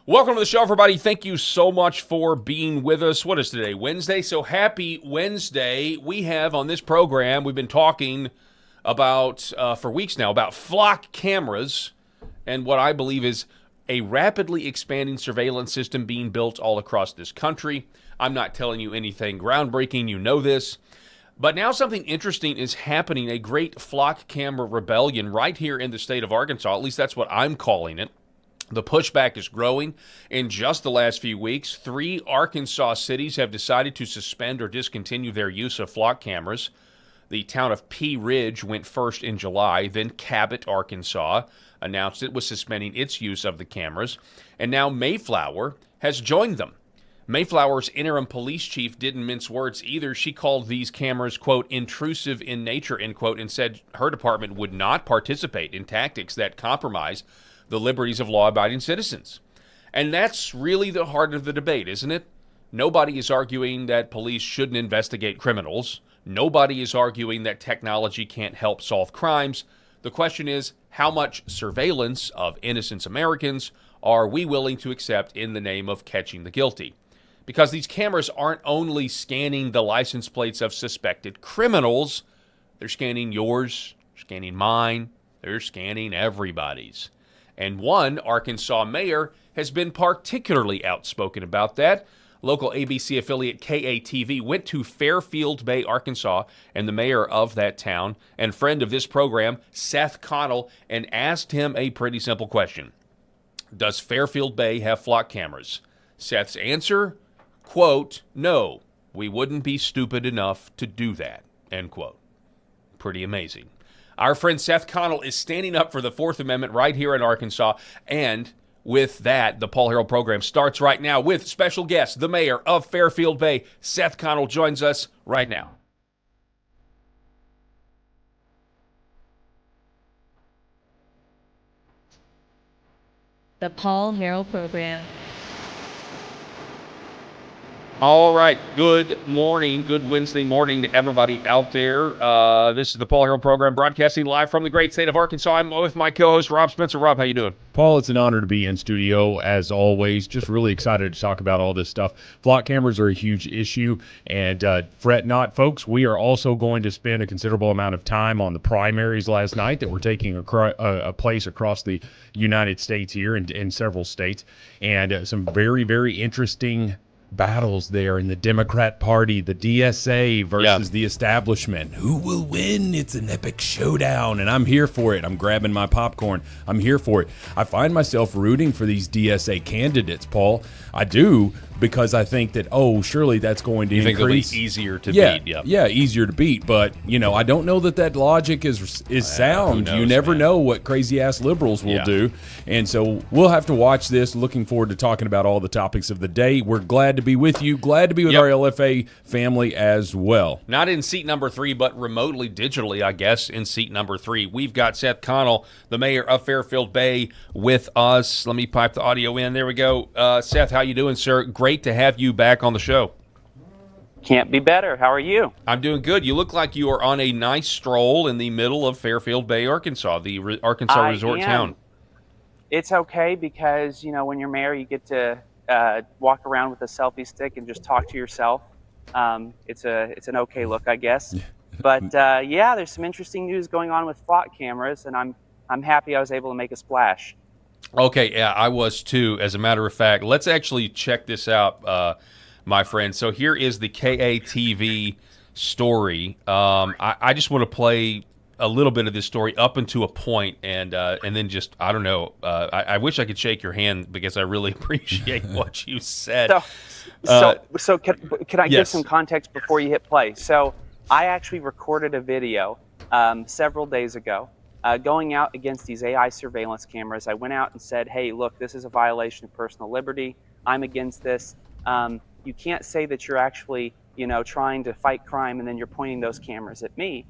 Welcome to the show, everybody. Thank you so much for being with us. What is today? Wednesday. So happy Wednesday. We have on this program, we've been talking about, for weeks now, about flock cameras and what I believe is a rapidly expanding surveillance system being built all across this country. I'm not telling you anything groundbreaking. You know this. But now something interesting is happening, a great flock camera rebellion right here in the state of Arkansas. At least that's what I'm calling it. The pushback is growing. In just the last few weeks, 3 Arkansas cities have decided to suspend or discontinue their use of flock cameras. The town of Pea Ridge went first in July. Then Cabot, Arkansas, announced it was suspending its use of the cameras. And now Mayflower has joined them. Mayflower's interim police chief didn't mince words either. She called these cameras, quote, intrusive in nature, end quote, and said her department would not participate in tactics that compromise the liberties of law-abiding citizens. And that's really the heart of the debate, isn't it? Nobody is arguing that police shouldn't investigate criminals. Nobody is arguing that technology can't help solve crimes. The question is, how much surveillance of innocent Americans are we willing to accept in the name of catching the guilty? Because these cameras aren't only scanning the license plates of suspected criminals, they're scanning yours, scanning mine, they're scanning everybody's. And one Arkansas mayor has been particularly outspoken about that. Local ABC affiliate KATV went to Fairfield Bay, Arkansas, and the mayor of that town and friend of this program, Seth Connell, and asked him a pretty simple question. Does Fairfield Bay have flock cameras? Seth's answer, quote, no, we wouldn't be stupid enough to do that, end quote. Pretty amazing. Our friend Seth Connell is standing up for the Fourth Amendment right here in Arkansas. And with that, the Paul Harrell program starts right now with special guest, the mayor of Fairfield Bay. Seth Connell joins us right now. The Paul Harrell program. All right. Good morning. Good Wednesday morning to everybody out there. This is the Paul Harrell program broadcasting live from the great state of Arkansas. I'm with my co-host, Rob Spencer. Rob, how you doing? Paul, it's an honor to be in studio, as always. Just really excited to talk about all this stuff. Flock cameras are a huge issue, and fret not, folks. We are also going to spend a considerable amount of time on the primaries last night that were taking a place across the United States here in several states, and some very, very interesting battles there in the Democrat Party, the DSA versus the establishment. Who will win? It's an epic showdown, and I'm here for it. I'm grabbing my popcorn. I'm here for it. I find myself rooting for these DSA candidates, Paul. I do, because I think that, surely that's going to increase. You think it'll be easier to beat? Yeah, easier to beat. But, I don't know that logic is sound. You never know what crazy-ass liberals will do. And so we'll have to watch this. Looking forward to talking about all the topics of the day. We're glad to be with you. Glad to be with our LFA family as well. Not in seat number 3, but remotely, digitally, I guess, in seat number 3. We've got Seth Connell, the mayor of Fairfield Bay, with us. Let me pipe the audio in. There we go. Seth, how you doing, sir? Great to have you back on the show. Can't be better. How are you? I'm doing good. You look like you are on a nice stroll in the middle of Fairfield Bay, Arkansas, the Arkansas resort town. It's okay because, when you're mayor, you get to walk around with a selfie stick and just talk to yourself. It's an okay look, I guess. But there's some interesting news going on with flock cameras, and I'm happy I was able to make a splash. Okay, yeah, I was too. As a matter of fact, let's actually check this out, my friend. So here is the KATV story. I just want to play a little bit of this story up into a point, and then just, I don't know. I wish I could shake your hand because I really appreciate what you said. So can I give some context before you hit play? So I actually recorded a video several days ago. Going out against these AI surveillance cameras. I went out and said, hey, look, this is a violation of personal liberty. I'm against this. You can't say that you're actually, trying to fight crime and then you're pointing those cameras at me.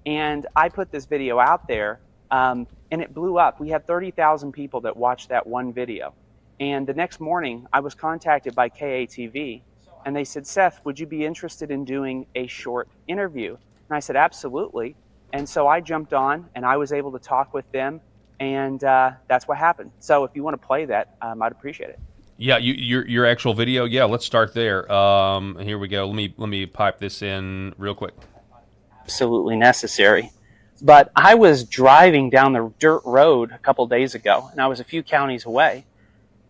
And I put this video out there and it blew up. We had 30,000 people that watched that one video. And the next morning I was contacted by KATV and they said, Seth, would you be interested in doing a short interview? And I said, absolutely. And so I jumped on and I was able to talk with them, and that's what happened. So if you want to play that, I'd appreciate it. Yeah, your actual video. Yeah, let's start there. Here we go. Let me pipe this in real quick. Absolutely necessary. But I was driving down the dirt road a couple days ago, and I was a few counties away,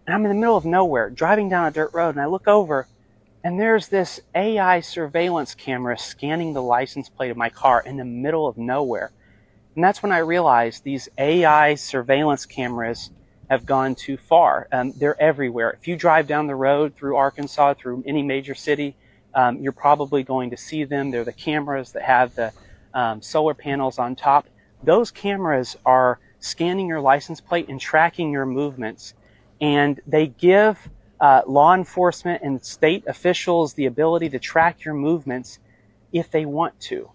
and I'm in the middle of nowhere, driving down a dirt road, and I look over, and there's this AI surveillance camera scanning the license plate of my car in the middle of nowhere. And that's when I realized these AI surveillance cameras have gone too far. They're everywhere. If you drive down the road through Arkansas, through any major city, you're probably going to see them. They're the cameras that have the solar panels on top. Those cameras are scanning your license plate and tracking your movements. And they give law enforcement and state officials the ability to track your movements if they want to.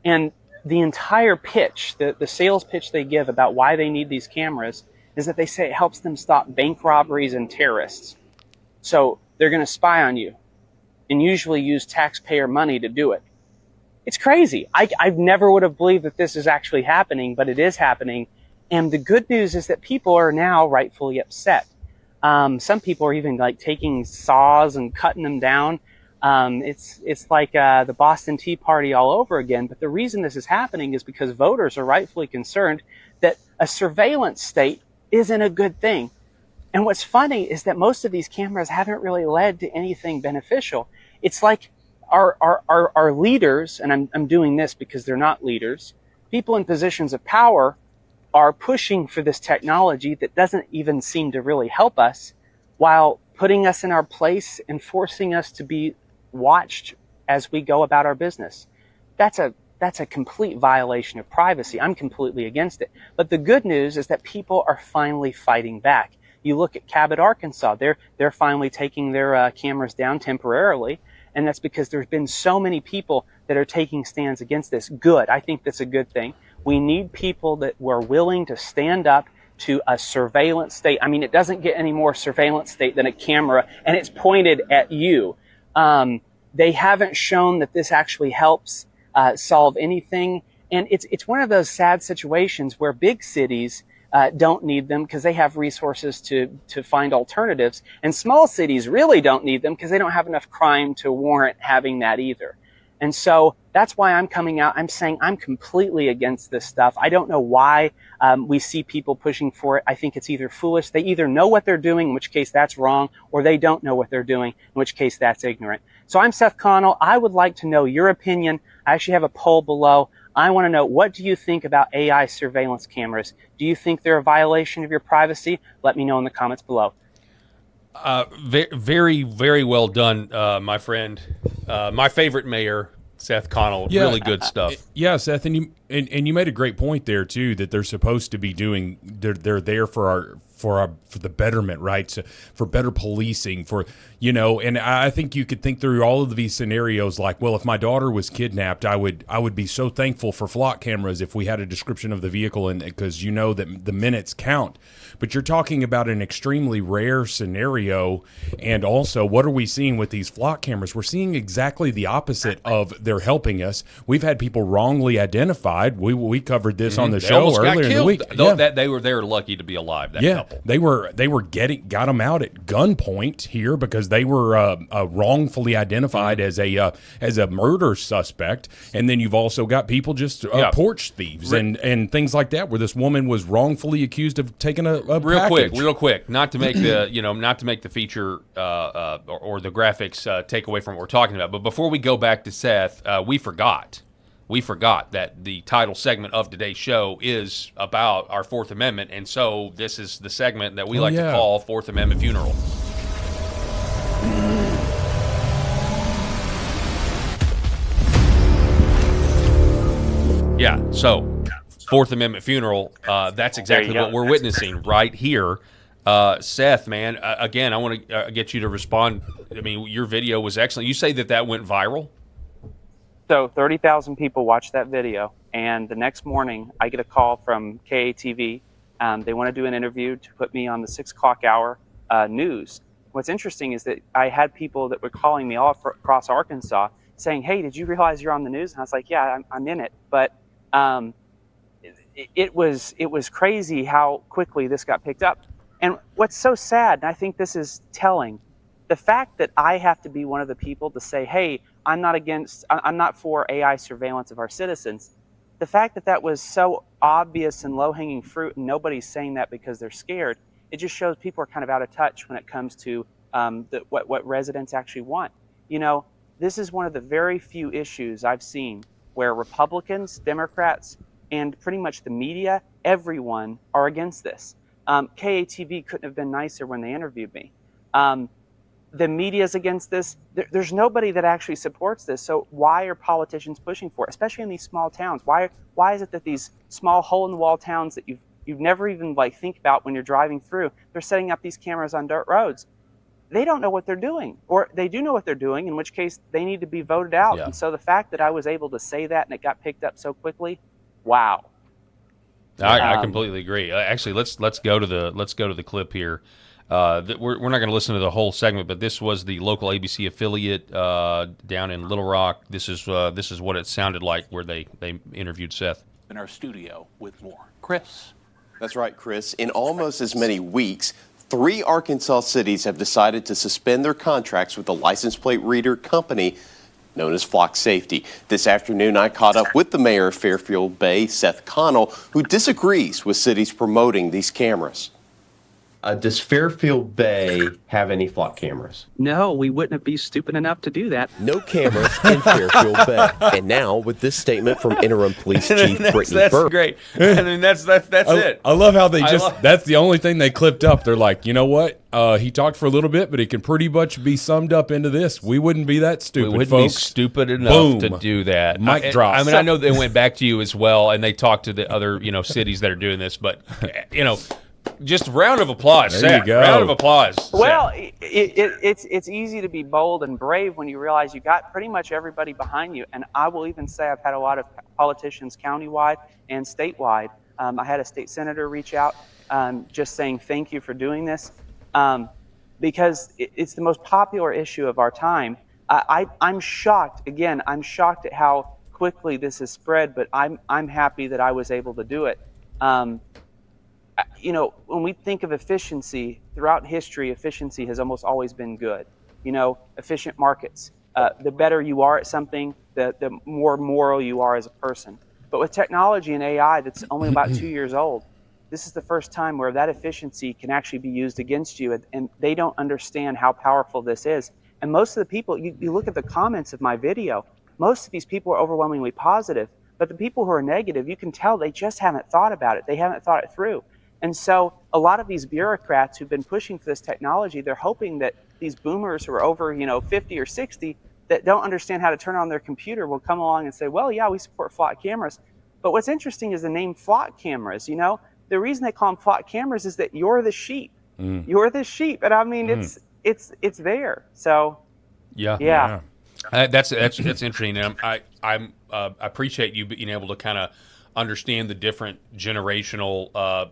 And the entire pitch, the sales pitch they give about why they need these cameras is that they say it helps them stop bank robberies and terrorists. So they're going to spy on you and usually use taxpayer money to do it. It's crazy. I never would have believed that this is actually happening, but it is happening. And the good news is that people are now rightfully upset. Some people are even like taking saws and cutting them down. It's like the Boston Tea Party all over again. But the reason this is happening is because voters are rightfully concerned that a surveillance state isn't a good thing. And what's funny is that most of these cameras haven't really led to anything beneficial. It's like our leaders, and I'm doing this because they're not leaders, people in positions of power are pushing for this technology that doesn't even seem to really help us, while putting us in our place and forcing us to be watched as we go about our business. That's a complete violation of privacy. I'm completely against it. But the good news is that people are finally fighting back. You look at Cabot, Arkansas, they're finally taking their cameras down temporarily, and that's because there's been so many people that are taking stands against this. Good. I think that's a good thing. We need people that were willing to stand up to a surveillance state. I mean, it doesn't get any more surveillance state than a camera, and it's pointed at you. They haven't shown that this actually helps solve anything. And it's one of those sad situations where big cities don't need them because they have resources to find alternatives. And small cities really don't need them because they don't have enough crime to warrant having that either. And so that's why I'm coming out. I'm saying I'm completely against this stuff. I don't know why we see people pushing for it. I think it's either foolish. They either know what they're doing, in which case that's wrong, or they don't know what they're doing, in which case that's ignorant. So I'm Seth Connell. I would like to know your opinion. I actually have a poll below. I want to know, what do you think about AI surveillance cameras? Do you think they're a violation of your privacy? Let me know in the comments below. Very, very well done, my friend. My favorite mayor, Seth Connell. Yeah, really good stuff. Yeah, Seth, and you made a great point there too, that they're supposed to be doing. They're there for the betterment, right? So for better policing, and I think you could think through all of these scenarios like, well, if my daughter was kidnapped, I would be so thankful for flock cameras if we had a description of the vehicle, and because that the minutes count. But you're talking about an extremely rare scenario, and also what are we seeing with these flock cameras? We're seeing exactly the opposite of they're helping us. We've had people wrongly identified. We covered this on the show earlier in the week. They were lucky to be alive. That couple. They got them out at gunpoint here because they were wrongfully identified as a murder suspect, and then you've also got people just porch thieves and things like that, where this woman was wrongfully accused of taking a package. Real quick, not to make the feature or the graphics take away from what we're talking about, but before we go back to Seth, we forgot that the title segment of today's show is about our Fourth Amendment, and so this is the segment that we to call Fourth Amendment Funeral. Yeah, so Fourth Amendment Funeral, that's exactly what we're witnessing right here. Seth, man, again, I want to get you to respond. I mean, your video was excellent. You say that went viral? So 30,000 people watched that video, and the next morning I get a call from KATV. They want to do an interview to put me on the 6 o'clock hour news. What's interesting is that I had people that were calling me all across Arkansas saying, "Hey, did you realize you're on the news?" And I was like, "Yeah, I'm in it." But it was crazy how quickly this got picked up. And what's so sad, and I think this is telling, the fact that I have to be one of the people to say, hey, I'm not for AI surveillance of our citizens. The fact that that was so obvious and low-hanging fruit, and nobody's saying that because they're scared, it just shows people are kind of out of touch when it comes to what residents actually want. You know, this is one of the very few issues I've seen where Republicans, Democrats, and pretty much the media, everyone are against this. KATV couldn't have been nicer when they interviewed me. The media's against this. There's nobody that actually supports this. So why are politicians pushing for it, especially in these small towns? Why is it that these small hole-in-the-wall towns that you've never even think about when you're driving through, they're setting up these cameras on dirt roads? They don't know what they're doing, or they do know what they're doing, in which case they need to be voted out. Yeah. And so the fact that I was able to say that and it got picked up so quickly, wow. I completely agree. Actually, let's go to the clip here. We're not going to listen to the whole segment, but this was the local ABC affiliate down in Little Rock. This is what it sounded like where they interviewed Seth. In our studio with more. Chris. That's right, Chris. In almost as many weeks, 3 Arkansas cities have decided to suspend their contracts with the license plate reader company known as Flock Safety. This afternoon, I caught up with the mayor of Fairfield Bay, Seth Connell, who disagrees with cities promoting these cameras. Does Fairfield Bay have any Flock cameras? No, we wouldn't be stupid enough to do that. No cameras in Fairfield Bay. And now with this statement from Interim Police Chief Brittany That's Burke. great. I mean, that's it. I love how they that's the only thing they clipped up. They're like, you know what? He talked for a little bit, but it can pretty much be summed up into this. We wouldn't be that stupid, we wouldn't folks. be stupid enough to do that. Mic drop. I mean, I know they went back to you as well, and they talked to the other, cities that are doing this, but, just round of applause. There Seth. you go. Round of applause. Well, it's easy to be bold and brave when you realize you got pretty much everybody behind you. And I will even say I've had a lot of politicians countywide and statewide. I had a state senator reach out just saying thank you for doing this because it's the most popular issue of our time. I'm shocked. Again, I'm shocked at how quickly this has spread, but I'm happy that I was able to do it. When we think of efficiency, throughout history, efficiency has almost always been good. Efficient markets. The better you are at something, the more moral you are as a person. But with technology and AI that's only about 2 years old, this is the first time where that efficiency can actually be used against you, and they don't understand how powerful this is. And most of the people, you look at the comments of my video, most of these people are overwhelmingly positive, but the people who are negative, you can tell they just haven't thought about it. They haven't thought it through. And so a lot of these bureaucrats who've been pushing for this technology, they're hoping that these boomers who are over, 50 or 60 that don't understand how to turn on their computer will come along and say, well, yeah, we support Flock cameras. But what's interesting is the name Flock cameras. The reason they call them Flock cameras is that you're the sheep. You're the sheep. And I mean, it's there. So, yeah. That's interesting. And I appreciate you being able to kind of understand the different generational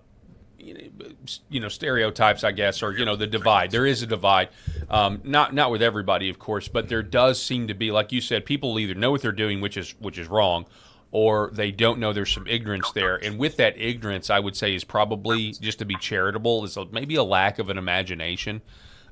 stereotypes, I guess, or the divide. There is a divide, not with everybody, of course, but there does seem to be, like you said, people either know what they're doing, which is wrong, or they don't know. There's some ignorance there, and with that ignorance, I would say is probably, just to be charitable, is maybe a lack of an imagination.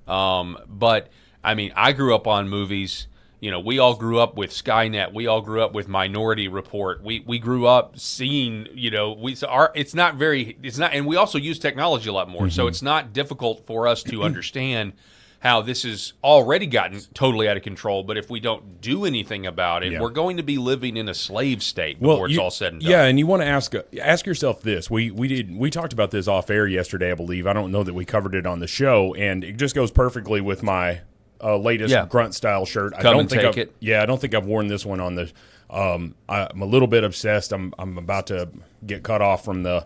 But I mean, I grew up on movies. We all grew up with Skynet. We all grew up with Minority Report. We grew up seeing, and we also use technology a lot more. So it's not difficult for us to understand how this has already gotten totally out of control. But if we don't do anything about it, we're going to be living in a slave state before it's all said and done. Yeah, and you want to ask yourself this. We talked about this off air yesterday, I believe. I don't know that we covered it on the show, and it just goes perfectly with my latest grunt style shirt. I don't think I've worn this one on the. I'm a little bit obsessed. I'm about to get cut off from the,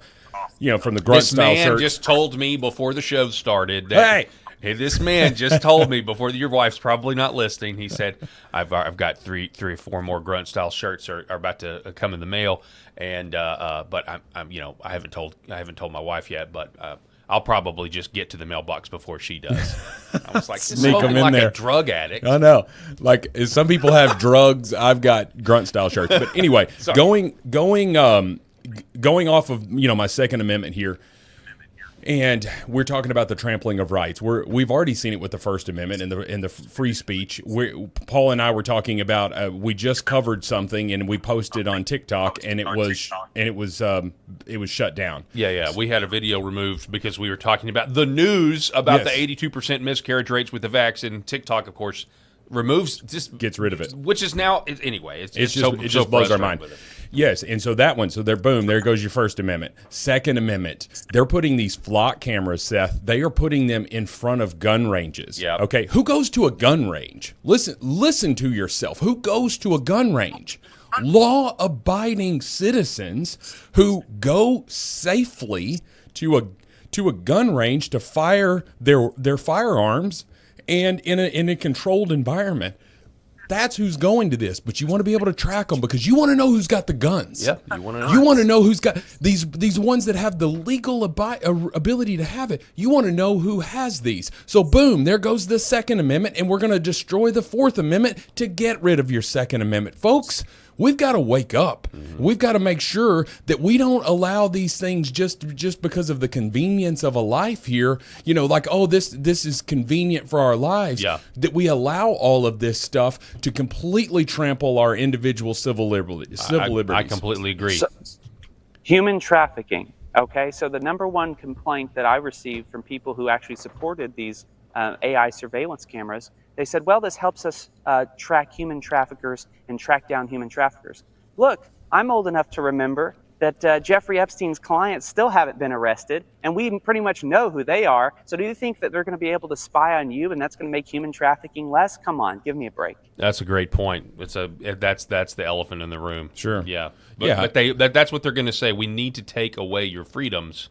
from the grunt style shirt. This man just told me before the show started that. Hey, this man just told me before your wife's probably not listening. He said, "I've got three or four more grunt style shirts are about to come in the mail, and but I'm I haven't told my wife yet, but." I'll probably just get to the mailbox before she does. I was like, sneak them in like there. A drug addict. I know. Like, some people have drugs. I've got grunt style shirts. But anyway, going off of my Second Amendment here. And we're talking about the trampling of rights. We've already seen it with the First Amendment and the free speech. Paul and I were talking about. We just covered something and we posted on TikTok, and it was shut down. Yeah. We had a video removed because we were talking about the news about the 82% miscarriage rates with the vaccine. TikTok, of course, gets rid of it, which is now anyway. It just blows our mind. Yes, and so that one, there goes your First Amendment. Second Amendment, they're putting these flock cameras, Seth. They are putting them in front of gun ranges. Yeah. Okay, who goes to a gun range? Listen to yourself. Who goes to a gun range? Law-abiding citizens who go safely to a gun range to fire their firearms and in a controlled environment. That's who's going to this, but you want to be able to track them because you want to know who's got the guns. Yeah, you want to know. You want to know who's got these ones that have the legal ability to have it. You want to know who has these. So boom, there goes the Second Amendment, and we're going to destroy the Fourth Amendment to get rid of your Second Amendment, folks. We've got to wake up. Mm-hmm. We've got to make sure that we don't allow these things just because of the convenience of a life here. You know, like, oh, this is convenient for our lives. Yeah. That we allow all of this stuff to completely trample our individual civil liberties. I completely agree. So, human trafficking. Okay, so the number one complaint that I received from people who actually supported these AI surveillance cameras, they said, well, this helps us track human traffickers and track down human traffickers. Look, I'm old enough to remember that Jeffrey Epstein's clients still haven't been arrested, and we pretty much know who they are. So do you think that they're going to be able to spy on you, and that's going to make human trafficking less? Come on, give me a break. That's a great point. That's the elephant in the room. Sure. Yeah. But that's what they're going to say. We need to take away your freedoms.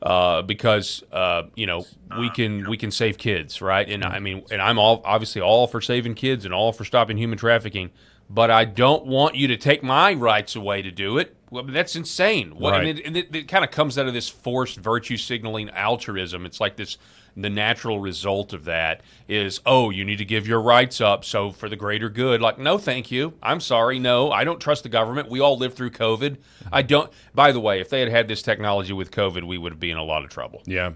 Because we can save kids, right? And I mean, and I'm obviously all for saving kids and all for stopping human trafficking, but I don't want you to take my rights away to do it. Well, that's insane. Right. I mean, it kind of comes out of this forced virtue signaling altruism. It's like this. The natural result of that is, oh, you need to give your rights up, so for the greater good. Like, no, thank you. I'm sorry. No, I don't trust the government. We all lived through COVID. I don't. By the way, if they had this technology with COVID, we would be in a lot of trouble. Yeah.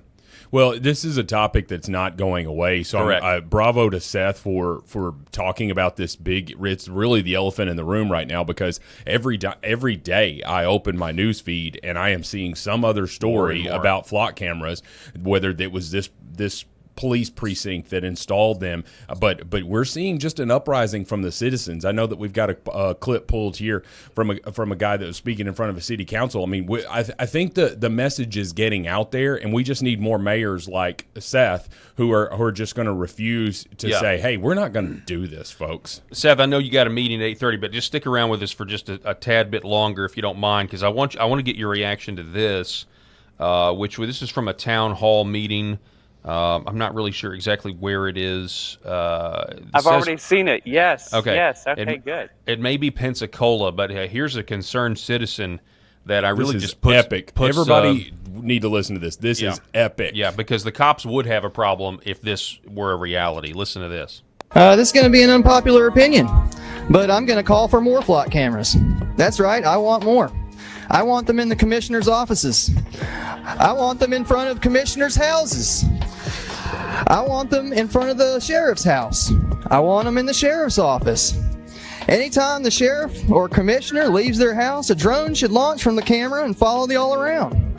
Well, this is a topic that's not going away. So bravo to Seth for talking about this big. It's really the elephant in the room right now because every day I open my news feed and I am seeing some other story about flock cameras, whether it was this police precinct that installed them, but we're seeing just an uprising from the citizens. I know that we've got a clip pulled here from a guy that was speaking in front of a city council. I mean, I think the message is getting out there, and we just need more mayors like Seth who are just going to refuse to say, "Hey, we're not going to do this, folks." Seth, I know you got a meeting at 8:30, but just stick around with us for just a tad bit longer, if you don't mind, because I want to get your reaction to this, this is from a town hall meeting. I'm not really sure exactly where it is. I've already seen it. Yes. Okay. Yes. Okay. Good. It may be Pensacola, but here's a concerned citizen that I really this just is puts, epic. Everybody need to listen to this. This is epic. Yeah, because the cops would have a problem if this were a reality. Listen to this. This is going to be an unpopular opinion, but I'm going to call for more flock cameras. That's right. I want more. I want them in the commissioner's offices. I want them in front of commissioners' houses. I want them in front of the sheriff's house. I want them in the sheriff's office. Anytime the sheriff or commissioner leaves their house, a drone should launch from the camera and follow the all around.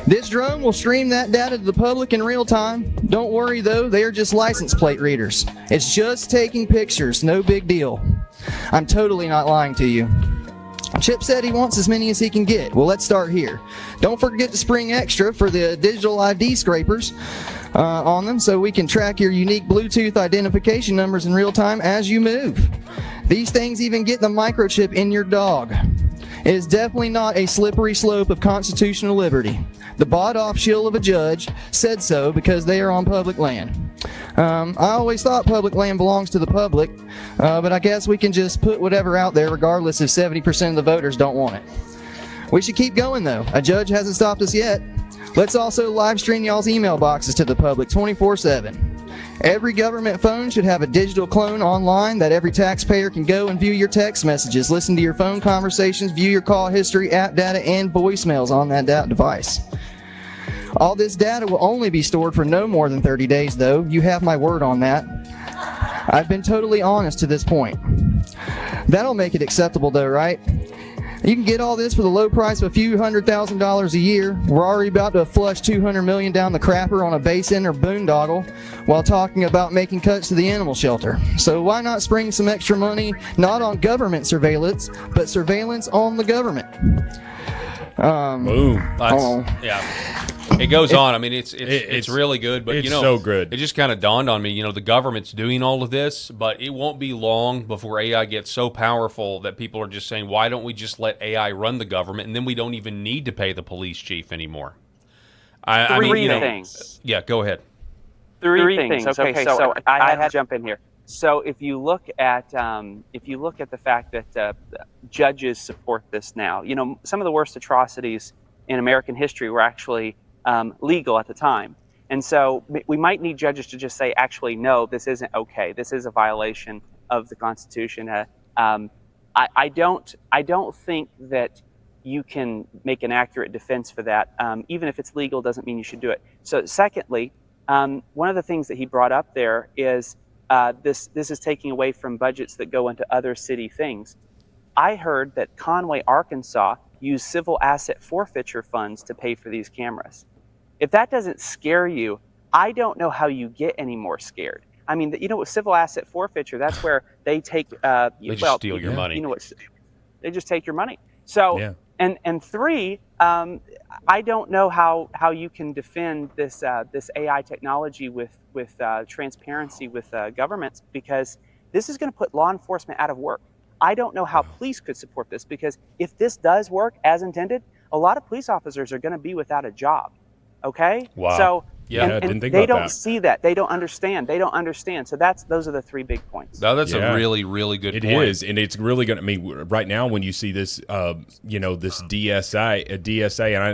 This drone will stream that data to the public in real time. Don't worry though, they are just license plate readers. It's just taking pictures, no big deal. I'm totally not lying to you. Chip said he wants as many as he can get. Well, let's start here. Don't forget to spring extra for the digital ID scrapers on them so we can track your unique Bluetooth identification numbers in real time as you move. These things even get the microchip in your dog. It is definitely not a slippery slope of constitutional liberty. The bought-off shield of a judge said so because they are on public land. I always thought public land belongs to the public, but I guess we can just put whatever out there regardless if 70% of the voters don't want it. We should keep going though. A judge hasn't stopped us yet. Let's also live stream y'all's email boxes to the public 24/7. Every government phone should have a digital clone online that every taxpayer can go and view your text messages, listen to your phone conversations, view your call history, app data, and voicemails on that device. All this data will only be stored for no more than 30 days, though. You have my word on that. I've been totally honest to this point. That'll make it acceptable, though, right? You can get all this for the low price of a few $100,000 a year. We're already about to flush $200 million down the crapper on a basin or boondoggle while talking about making cuts to the animal shelter. So why not spring some extra money, not on government surveillance, but surveillance on the government? Boom. Yeah. It goes on. I mean, it's really good, but it's so good. It just kind of dawned on me. The government's doing all of this, but it won't be long before AI gets so powerful that people are just saying, "Why don't we just let AI run the government, and then we don't even need to pay the police chief anymore?" Three things. Yeah, go ahead. Three things. Okay, so I have to jump in here. So if you look at the fact that judges support this now, some of the worst atrocities in American history were actually legal at the time. And so we might need judges to just say, actually, no, this isn't okay. This is a violation of the Constitution. I don't think that you can make an accurate defense for that. Even if it's legal, doesn't mean you should do it. So secondly, one of the things that he brought up there is this is taking away from budgets that go into other city things. I heard that Conway, Arkansas, used civil asset forfeiture funds to pay for these cameras. If that doesn't scare you, I don't know how you get any more scared. I mean, with civil asset forfeiture, that's where they take they just steal your money. They just take your money. So, yeah. and three, I don't know how you can defend this AI technology with transparency with governments, because this is going to put law enforcement out of work. I don't know how police could support this, because if this does work as intended, a lot of police officers are going to be without a job. Okay? Wow. So I didn't think they about don't that. see that. They don't understand. So those are the three big points. No, that's a really, really good point. It is, and it's really going to. I mean, right now when you see this, this DSA,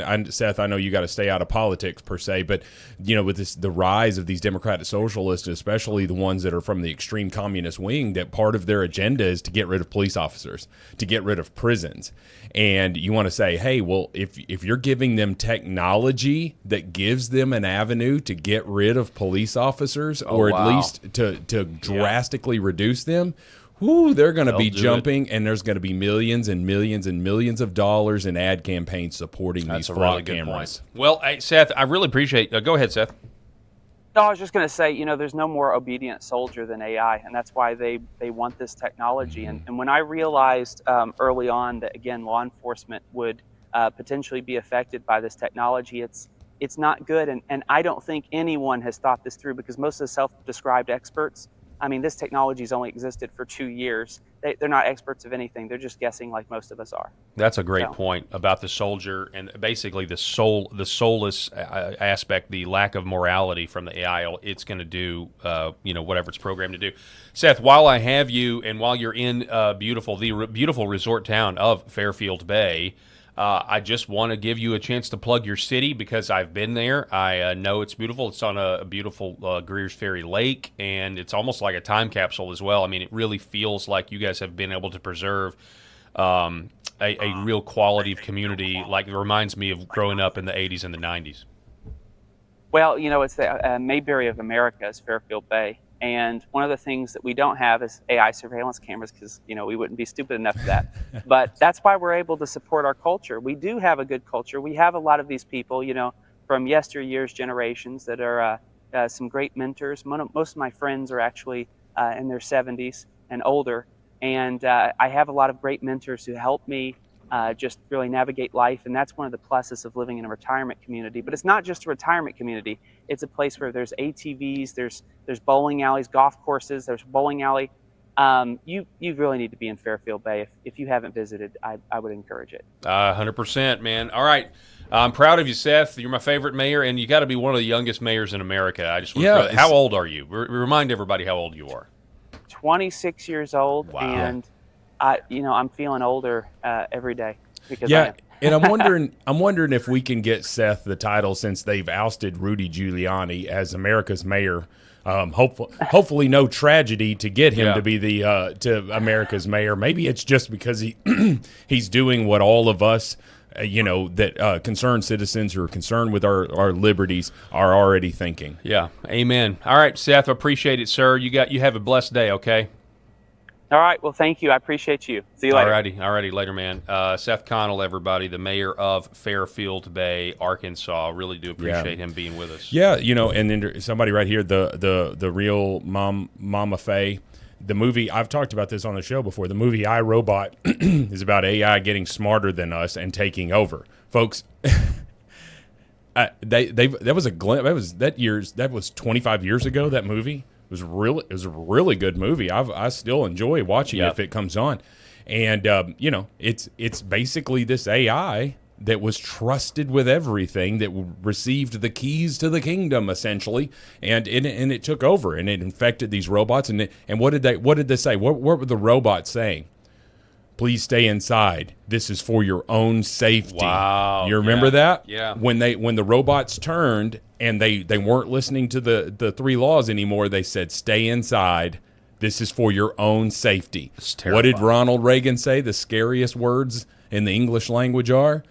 and Seth, I know you got to stay out of politics per se, but with the rise of these democratic socialists, especially the ones that are from the extreme communist wing, that part of their agenda is to get rid of police officers, to get rid of prisons, and you want to say, hey, well, if you're giving them technology that gives them an avenue to get rid of police officers, or at least to drastically reduce them, they're going to be jumping, and there's going to be millions and millions and millions of dollars in ad campaigns supporting these flock cameras. Well, hey, Seth, I really appreciate. Go ahead, Seth. No, I was just going to say, there's no more obedient soldier than AI, and that's why they want this technology. And when I realized early on that, again, law enforcement would potentially be affected by this technology, it's not good. And I don't think anyone has thought this through, because most of the self-described experts, I mean, this technology's only existed for 2 years. They're not experts of anything. They're just guessing like most of us are. That's a great point about the soldier, and basically the soulless aspect, the lack of morality from the AI. It's going to do, whatever it's programmed to do. Seth, while I have you, and while you're in the beautiful resort town of Fairfield Bay, I just want to give you a chance to plug your city, because I've been there. I know it's beautiful. It's on a beautiful Greer's Ferry Lake, and it's almost like a time capsule as well. I mean, it really feels like you guys have been able to preserve a real quality of community. Like, it reminds me of growing up in the 80s and the 90s. Well, it's the Mayberry of America is Fairfield Bay. And one of the things that we don't have is AI surveillance cameras, because, we wouldn't be stupid enough for that. But that's why we're able to support our culture. We do have a good culture. We have a lot of these people, from yesteryear's generations that are some great mentors. Most of my friends are actually in their 70s and older. And I have a lot of great mentors who help me just really navigate life. And that's one of the pluses of living in a retirement community. But it's not just a retirement community. It's a place where there's ATVs, there's bowling alleys, golf courses, there's bowling alley. You really need to be in Fairfield Bay. If you haven't visited, I would encourage it. 100%, man. All right. I'm proud of you, Seth. You're my favorite mayor, and you got to be one of the youngest mayors in America. I just how old are you? Remind everybody how old you are. 26 years old. Wow. And I'm feeling older every day, because and I'm wondering if we can get Seth the title, since they've ousted Rudy Giuliani as America's mayor. Hopefully no tragedy to get him to be to America's mayor. Maybe it's just because he's doing what all of us that concerned citizens who are concerned with our liberties are already thinking. Yeah, amen. All right, Seth, appreciate it, sir. You have a blessed day, okay? All right, well, thank you. I appreciate you. See you later. All righty, later, man. Seth Connell, everybody, the mayor of Fairfield Bay, Arkansas. Really do appreciate him being with us. Yeah, and then somebody right here, the real Mama Faye. The movie, I've talked about this on the show before. The movie I, Robot is about AI getting smarter than us and taking over, folks. That was a glimpse. That was 25 years ago. That movie was a really good movie. I still enjoy watching it if it comes on, and it's basically this AI that was trusted with everything, that received the keys to the kingdom essentially, and it took over and it infected these robots. And what did they say? What were the robots saying? Please stay inside. This is for your own safety. Wow. You remember that? Yeah. When the robots turned and they weren't listening to the 3 laws anymore, they said, stay inside. This is for your own safety. What did Ronald Reagan say? The scariest words in the English language are,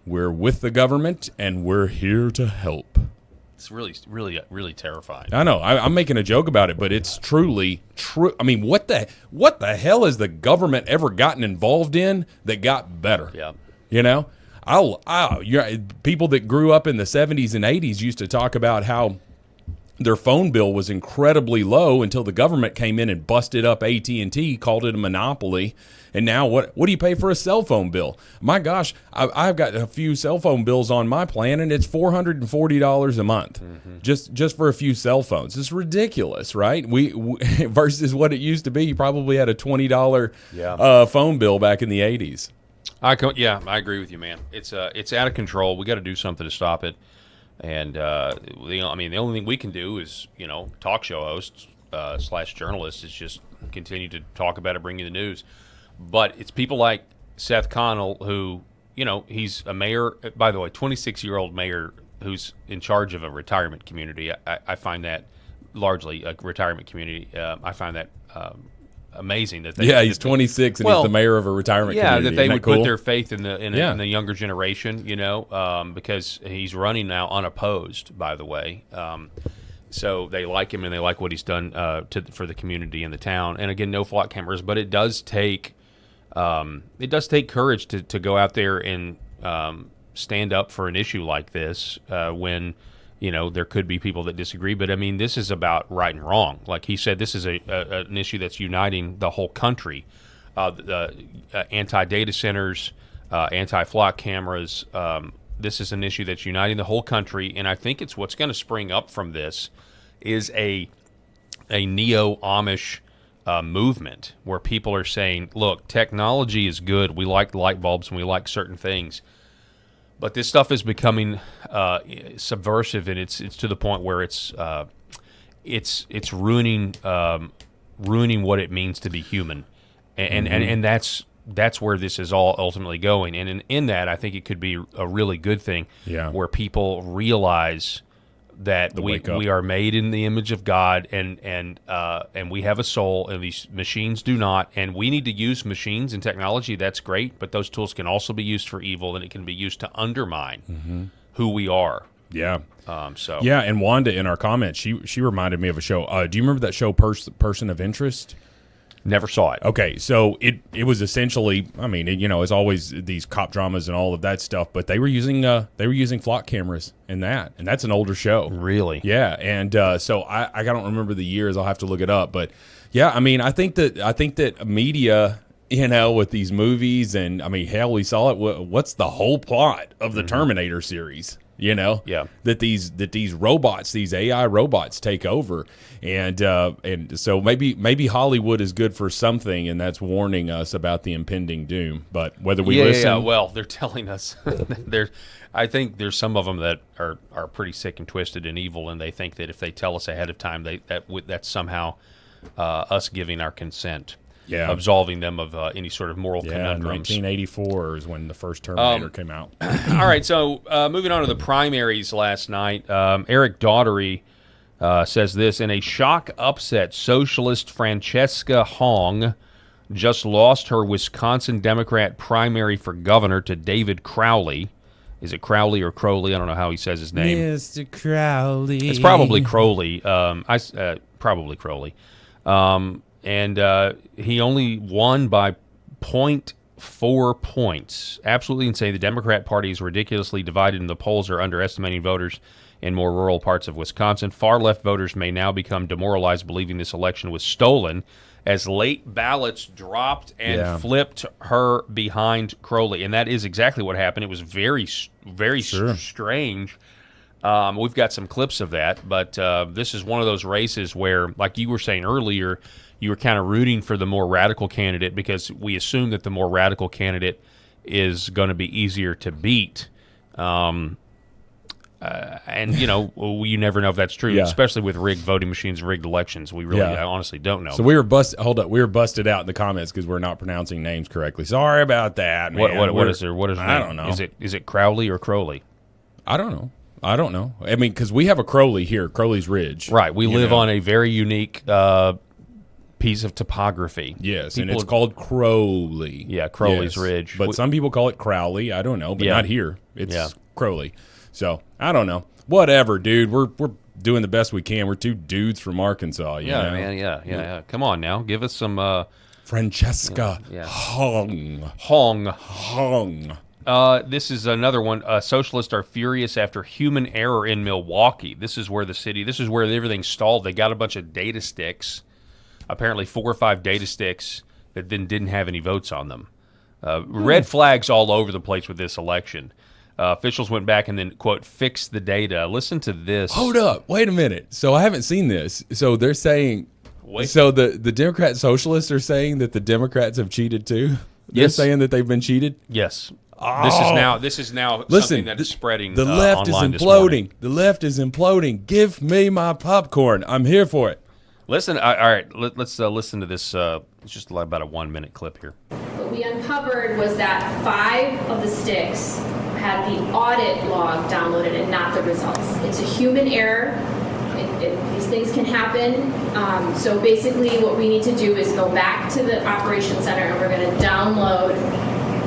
we're with the government and we're here to help. It's really terrifying. I know. I'm making a joke about it, but it's truly true. I mean, what the hell has the government ever gotten involved in that got better? Yeah. People that grew up in the 70s and 80s used to talk about how their phone bill was incredibly low until the government came in and busted up AT&T, called it a monopoly. And now what do you pay for a cell phone bill? My gosh, I've got a few cell phone bills on my plan, and it's $440 a month just for a few cell phones. It's ridiculous, right? We versus what it used to be. You probably had a $20 phone bill back in the 80s. I agree with you, man. It's out of control. We got to do something to stop it. And the only thing we can do is, talk show hosts / journalists is just continue to talk about it, bring you the news. But it's people like Seth Connell who, he's a mayor, by the way, 26-year-old mayor who's in charge of a retirement community. I find that largely a retirement community. I find that amazing that they, he's 26 and he's the mayor of a retirement community. Yeah, that they would cool? put their faith in the younger generation, because he's running now unopposed, by the way. So they like him and they like what he's done for the community and the town. And again, no flock cameras, but it does take courage to go out there and stand up for an issue like this when there could be people that disagree. But I mean, this is about right and wrong. Like he said, this is an issue that's uniting the whole country. Anti-data centers, anti-flock cameras. This is an issue that's uniting the whole country, and I think it's what's going to spring up from this is a neo-Amish movement where people are saying, look, technology is good. We like light bulbs and we like certain things. But this stuff is becoming subversive, and it's to the point where it's ruining what it means to be human, and that's where this is all ultimately going. And in that, I think it could be a really good thing, where people realize that we are made in the image of God, and we have a soul, and these machines do not. And we need to use machines and technology. That's great, but those tools can also be used for evil, and it can be used to undermine who we are. Yeah. Yeah, and Wanda in our comments, she reminded me of a show. Do you remember that show, Person of Interest? Never saw it. Okay, so it was essentially, I mean, it's always these cop dramas and all of that stuff, but they were using flock cameras in that, and that's an older show. Really? Yeah, and so I don't remember the years. I'll have to look it up, but yeah, I mean, I think that media, with these movies, and I mean, hell, we saw it. What's the whole plot of the Terminator series? That these robots, these AI robots, take over, and so maybe Hollywood is good for something, and that's warning us about the impending doom. But whether we listen, well, they're telling us. I think there's some of them that are pretty sick and twisted and evil, and they think that if they tell us ahead of time, that's somehow us giving our consent. Yeah, absolving them of any sort of moral conundrums. 1984 is when the first Terminator came out. All right, so moving on to the primaries last night, Eric Daugherty says this: in a shock upset, socialist Francesca Hong just lost her Wisconsin Democrat primary for governor to David Crowley. Is it Crowley or Crowley? I don't know how he says his name. Mr. Crowley. It's probably Crowley. Probably Crowley. And he only won by 0.4 points. Absolutely insane. The Democrat Party is ridiculously divided, and the polls are underestimating voters in more rural parts of Wisconsin. Far-left voters may now become demoralized, believing this election was stolen, as late ballots dropped and flipped her behind Crowley. And that is exactly what happened. It was very, very strange. We've got some clips of that, but this is one of those races where, like you were saying earlier, you were kind of rooting for the more radical candidate because we assume that the more radical candidate is going to be easier to beat. And, you know, you never know if that's true, especially with rigged voting machines and rigged elections. We really, I honestly don't know. So we were busted. Hold up, we were busted out in the comments because we're not pronouncing names correctly. Sorry about that, man. What is there? What is? I don't know. Is it Crowley or Crowley? I don't know. I mean, because we have a Crowley here, Crowley's Ridge. Right. We live on a very unique piece of topography. Yes, and it's called Crowley. Yeah, Crowley's Ridge. But some people call it Crowley. I don't know, but not here. It's Crowley. So I don't know. Whatever, dude. We're doing the best we can. We're two dudes from Arkansas. You know? Man. Yeah. Come on now, give us some. Francesca Hong. This is another one. Socialists are furious after human error in Milwaukee. This is where everything stalled. They got a bunch of data sticks, apparently 4 or 5 data sticks that then didn't have any votes on them. Red flags all over the place with this election. Officials went back and then, quote, fixed the data. Listen to this. Hold up. Wait a minute. So I haven't seen this. So they're saying so the Democrat socialists are saying that the Democrats have cheated too? They're saying that they've been cheated? Yes. This is now something that is spreading. The left is imploding. The left is imploding. Give me my popcorn. I'm here for it. Listen. All right. Let's listen to this. It's just about a 1-minute clip here. What we uncovered was that 5 of the sticks had the audit log downloaded and not the results. It's a human error. These things can happen. So basically what we need to do is go back to the operations center and we're going to download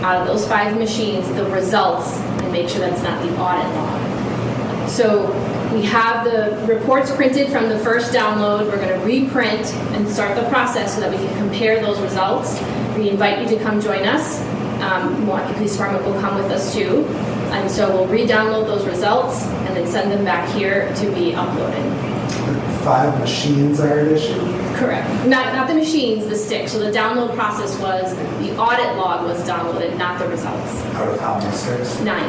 out of those 5 machines the results and make sure that it's not the audit log. So we have the reports printed from the first download. We're going to reprint and start the process so that we can compare those results. We invite you to come join us. Milwaukee Police Department will come with us too. And so we'll re-download those results and then send them back here to be uploaded. 5 machines are at issue? Correct. Not the machines, the sticks. So the download process was the audit log was downloaded, not the results. Out of how many sticks? 9.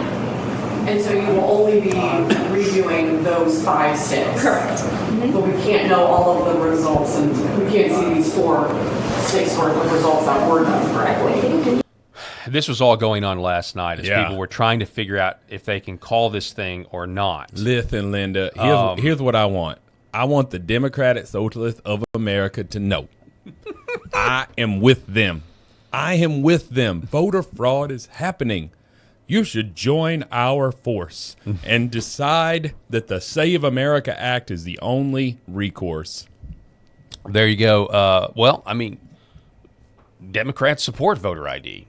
And so you will only be reviewing those 5 sticks? Correct. But we can't know all of the results, and we can't see these 4 sticks worth of results that were done correctly. This was all going on last night as people were trying to figure out if they can call this thing or not. Listen, Linda, here's what I want. I want the Democratic Socialists of America to know. I am with them. I am with them. Voter fraud is happening. You should join our force and decide that the Save America Act is the only recourse. There you go. Well, I mean, Democrats support voter ID.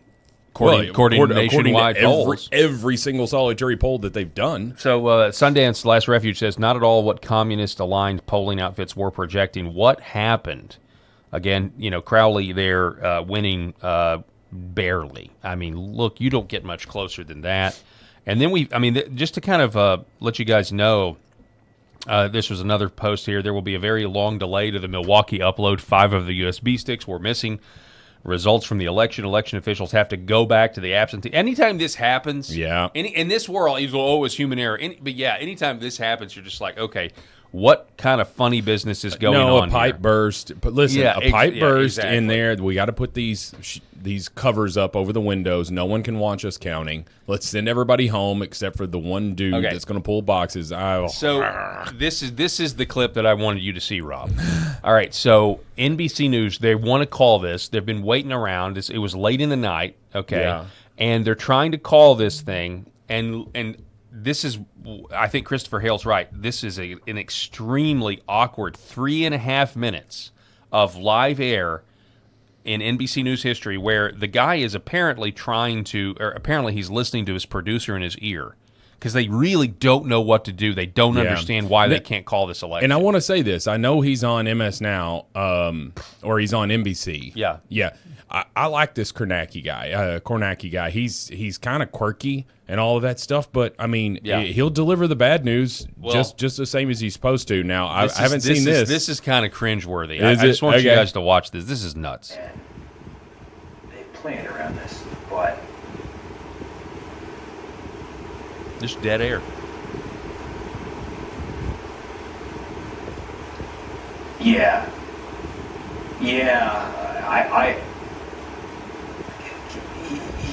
According to nationwide polls. Every single solitary poll that they've done. So Sundance Last Refuge says, not at all what communist-aligned polling outfits were projecting. What happened? Again, you know, Crowley there winning barely. I mean, look, you don't get much closer than that. And then just to kind of let you guys know, this was another post here. There will be a very long delay to the Milwaukee upload. 5 of the USB sticks were missing. Results from the election officials have to go back to the absentee. Anytime this happens, in this world, it was human error. But anytime this happens, you're just like, okay, what kind of funny business is going on? A pipe here? Burst. But listen, a pipe burst exactly. in there. We got to put these covers up over the windows. No one can watch us counting. Let's send everybody home except for the one dude that's going to pull boxes. So this is the clip that I wanted you to see, Rob. All right, so NBC News, they want to call this. They've been waiting around. It was late in the night, and they're trying to call this thing, and this is, I think Christopher Hale's right. This is an extremely awkward 3.5 minutes of live air in NBC News history where the guy is apparently apparently he's listening to his producer in his ear because they really don't know what to do. They don't understand why they can't call this election. And I want to say this. I know he's on MS Now, or he's on NBC. Yeah. Yeah. I like this Kornacki guy. He's kind of quirky and all of that stuff, but I mean, he'll deliver the bad news just the same as he's supposed to. Now, I haven't seen this. This is kind of cringeworthy. I just want you guys to watch this. This is nuts. They planned around this, but just dead air. Yeah.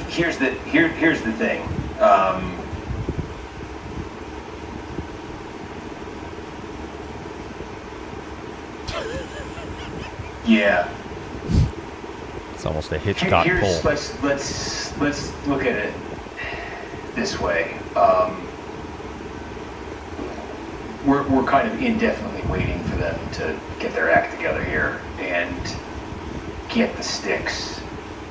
Here's the thing. Yeah. It's almost a Hitchcock pull. Let's look at it this way. We're kind of indefinitely waiting for them to get their act together here and get the sticks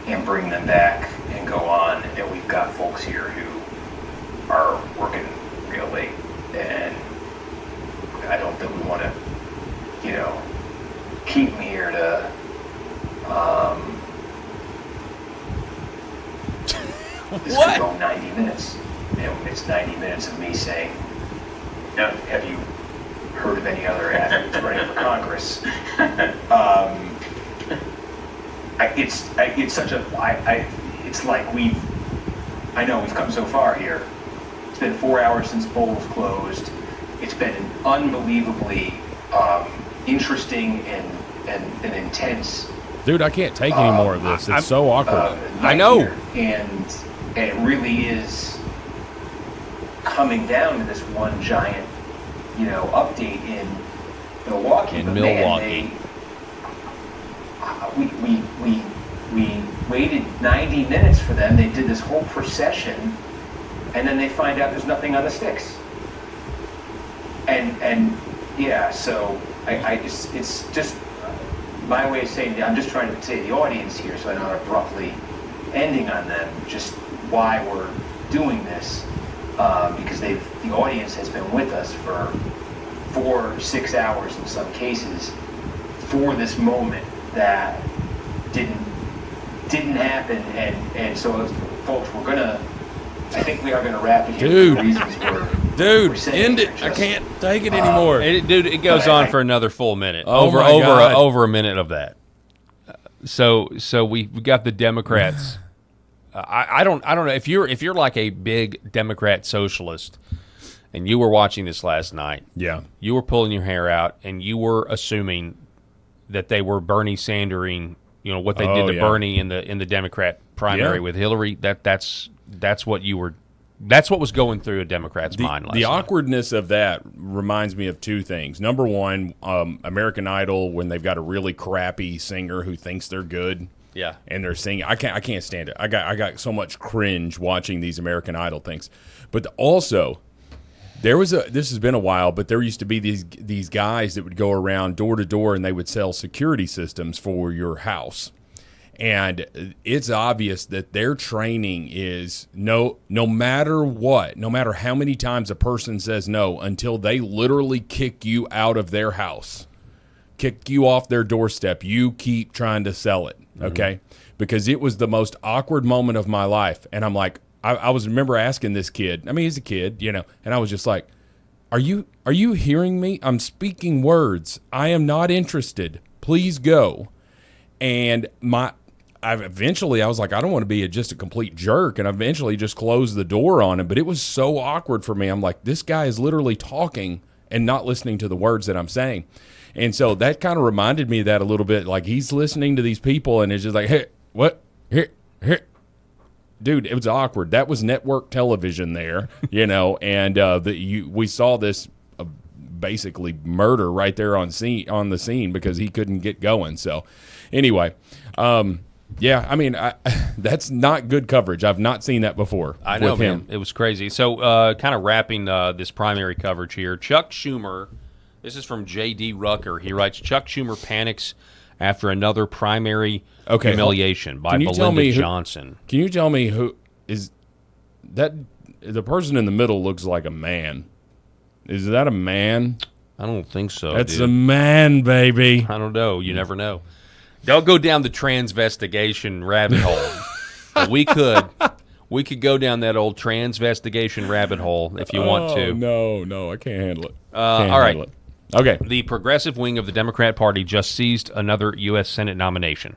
and bring them back and go on. And we've got folks here who are working real late, and I don't think we want to, keep them here to, this could go 90 minutes. It's 90 minutes of me saying, now, have you heard of any other athletes running for Congress? It's like I know we've come so far here. It's been 4 hours since polls closed. It's been an unbelievably interesting and intense. Dude, I can't take any more of this. It's so awkward. I know. And it really is coming down to this one giant, update in Milwaukee. We waited 90 minutes for them. They did this whole procession, and then they find out there's nothing on the sticks. So it's just my way of saying I'm just trying to say to the audience here, so I'm not abruptly ending on them, just why we're doing this, because the audience has been with us for 4-6 hours in some cases for this moment that didn't happen, and so folks, I think we are gonna wrap it here. Dude, for the reasons we're end it. I can't take it anymore. It goes on for another full minute. Oh over a minute of that. So we got the Democrats. I don't know if you're like a big Democrat socialist, and you were watching this last night. Yeah, you were pulling your hair out, and you were assuming that they were Bernie Sandering. What they did to Bernie in the Democrat primary with Hillary. That's what you were. That's what was going through a Democrat's mind last night. The awkwardness of that reminds me of two things. Number one, American Idol, when they've got a really crappy singer who thinks they're good. Yeah. And they're singing. I can't stand it. I got so much cringe watching these American Idol things. But also, this has been a while, but there used to be these guys that would go around door to door and they would sell security systems for your house. And it's obvious that their training is no matter what, no matter how many times a person says no, until they literally kick you out of their house, kick you off their doorstep, you keep trying to sell it, okay? Mm-hmm. Because it was the most awkward moment of my life. And I'm like, I remember asking this kid, I mean, he's a kid, and I was just like, are you hearing me? I'm speaking words. I am not interested. Please go. And I was like, I don't want to be just a complete jerk, and I eventually just closed the door on him. But it was so awkward for me. I'm like, this guy is literally talking and not listening to the words that I'm saying. And so that kind of reminded me of that a little bit. Like, he's listening to these people, and it's just like, hey, what? Here. Dude, it was awkward. That was network television there, and we saw this basically murder right there on the scene because he couldn't get going. So anyway, yeah, I mean, that's not good coverage. I've not seen that before. I know, with man. him. It was crazy. So kind of wrapping this primary coverage here, Chuck Schumer, this is from J.D. Rucker. He writes, Chuck Schumer panics after another primary humiliation by Belinda Johnson. Can you tell me who is that? The person in the middle looks like a man. Is that a man? I don't think so. That's a man, baby. I don't know. You never know. Don't go down the transvestigation rabbit hole. But we could go down that old transvestigation rabbit hole if you want to. No, I can't handle it. All right. Okay. The progressive wing of the Democrat Party just seized another U.S. Senate nomination.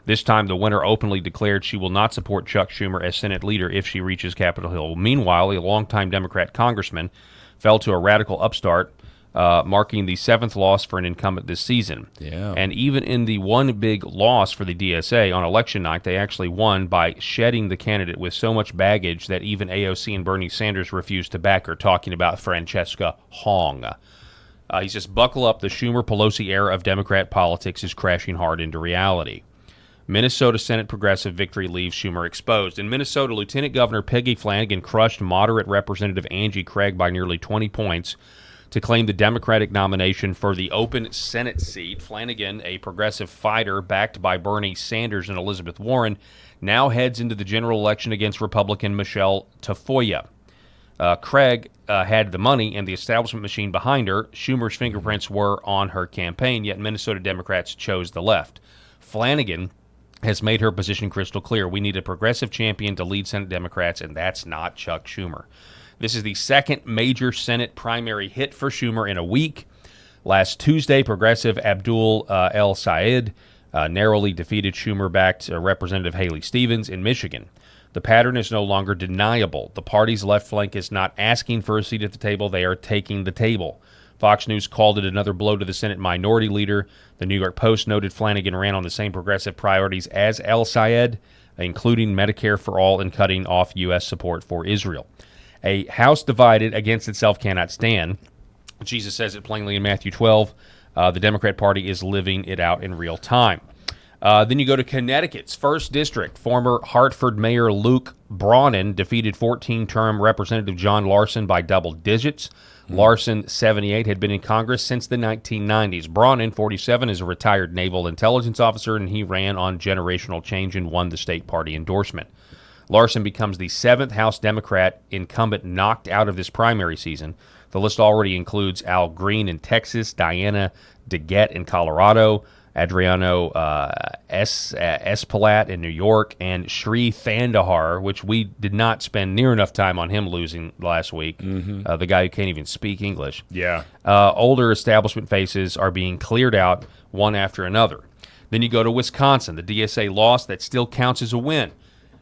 This time, the winner openly declared she will not support Chuck Schumer as Senate leader if she reaches Capitol Hill. Meanwhile, a longtime Democrat congressman fell to a radical upstart, marking the 7th loss for an incumbent this season. Yeah. And even in the one big loss for the DSA on election night, they actually won by shedding the candidate with so much baggage that even AOC and Bernie Sanders refused to back her, talking about Francesca Hong. He says, buckle up, the Schumer-Pelosi era of Democrat politics is crashing hard into reality. Minnesota Senate progressive victory leaves Schumer exposed. In Minnesota, Lieutenant Governor Peggy Flanagan crushed moderate Representative Angie Craig by nearly 20 points to claim the Democratic nomination for the open Senate seat. Flanagan, a progressive fighter backed by Bernie Sanders and Elizabeth Warren, now heads into the general election against Republican Michelle Tafoya. Craig had the money and the establishment machine behind her. Schumer's fingerprints were on her campaign, yet Minnesota Democrats chose the left. Flanagan has made her position crystal clear. We need a progressive champion to lead Senate Democrats, and that's not Chuck Schumer. This is the second major Senate primary hit for Schumer in a week. Last Tuesday, progressive Abdul El Sayed narrowly defeated Schumer-backed Representative Haley Stevens in Michigan. The pattern is no longer deniable. The party's left flank is not asking for a seat at the table. They are taking the table. Fox News called it another blow to the Senate minority leader. The New York Post noted Flanagan ran on the same progressive priorities as El Sayed, including Medicare for all and cutting off U.S. support for Israel. A house divided against itself cannot stand. Jesus says it plainly in Matthew 12. The Democrat Party is living it out in real time. Then you go to Connecticut's 1st District. Former Hartford Mayor Luke Braunen defeated 14-term Representative John Larson by double digits. Larson, 78, had been in Congress since the 1990s. Braunen, 47, is a retired naval intelligence officer, and he ran on generational change and won the state party endorsement. Larson becomes the 7th House Democrat incumbent knocked out of this primary season. The list already includes Al Green in Texas, Diana DeGette in Colorado, Adriano Espaillat in New York, and Sri Thandahar, which we did not spend near enough time on him losing last week, the guy who can't even speak English. Yeah. Older establishment faces are being cleared out one after another. Then you go to Wisconsin. The DSA loss that still counts as a win.